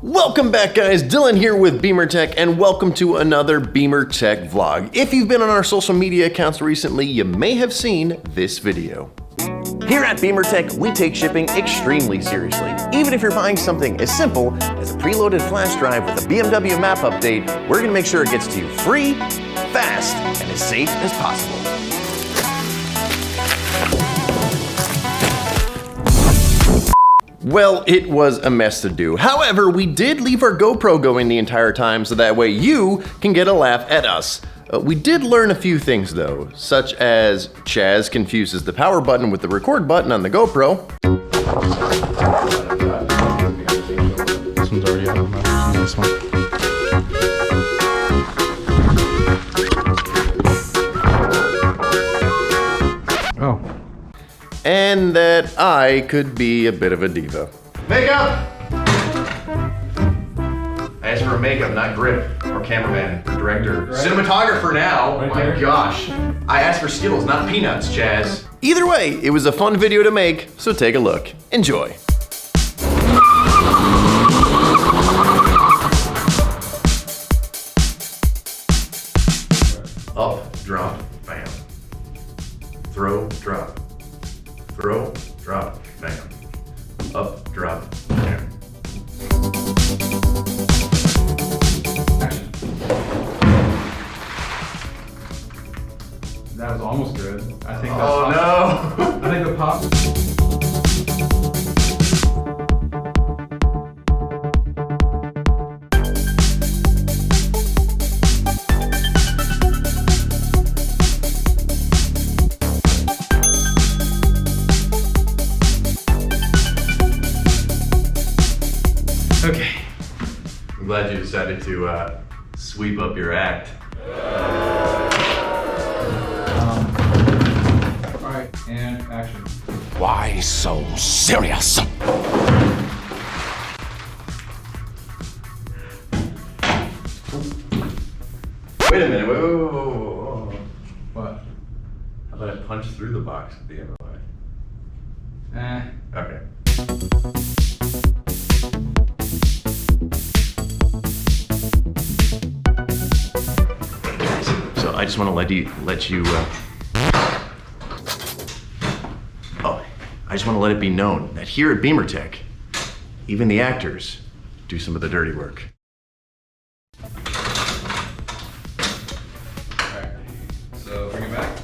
Welcome back, guys. Dylan here with BimmerTech, and welcome to another BimmerTech vlog. If you've been on our social media accounts recently, you may have seen this video. Here at BimmerTech, we take shipping extremely seriously. Even if you're buying something as simple as a preloaded flash drive with a BMW map update, we're gonna make sure it gets to you free, fast, and as safe as possible. Well, it was a mess to do. However, we did leave our GoPro going the entire time so that way you can get a laugh at us. We did learn a few things though, such as Chaz confuses the power button with the record button on the GoPro. This one's already out of my nice one. Oh. And that I could be a bit of a diva. Makeup! I asked for a makeup, not grip, or cameraman, or director. Right. Cinematographer now, right, my gosh. I asked for skills, not peanuts, Chaz. Either way, it was a fun video to make, so take a look. Enjoy. Up, drop, bam. Throw, drop. Throw, drop, bam. Up, drop, bam. That was almost good. I think that's oh no! I think the pop. Okay. I'm glad you decided to sweep up your act. Alright, and action. Why so serious? Wait a minute, whoa. What? How about I punch through the box at the end of the way? Okay. So I just want to let it be known that here at BimmerTech, even the actors do some of the dirty work. Alright, so bring it back.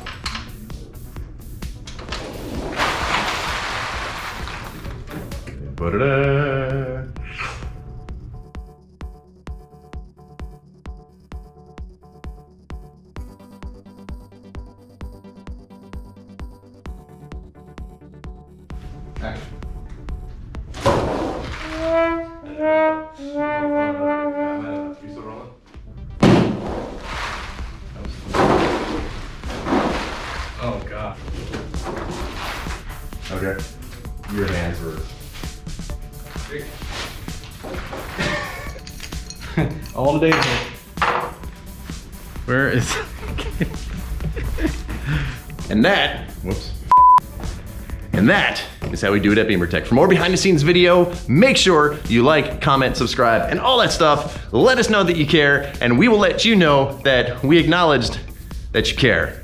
Ba-da-da. Action. You still rolling? Oh god. Okay. Your hands were... All the day. Where is... And that, whoops. And that is how we do it at BimmerTech. For more behind the scenes video, make sure you like, comment, subscribe, and all that stuff. Let us know that you care, and we will let you know that we acknowledged that you care.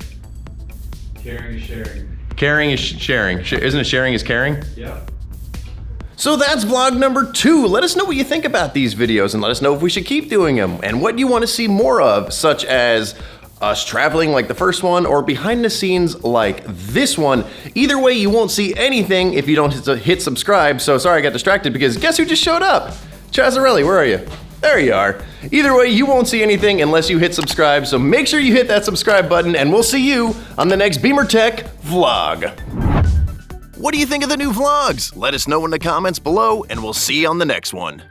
Caring is sharing. Caring is sharing. Isn't it sharing is caring? Yeah. So that's vlog number 2. Let us know what you think about these videos and let us know if we should keep doing them and what you want to see more of, such as us traveling like the first one or behind the scenes like this one. Either way, you won't see anything if you don't hit subscribe. So sorry I got distracted because guess who just showed up? Chazarelli, where are you? There you are. Either way, you won't see anything unless you hit subscribe. So make sure you hit that subscribe button and we'll see you on the next BimmerTech vlog. What do you think of the new vlogs? Let us know in the comments below and we'll see you on the next one.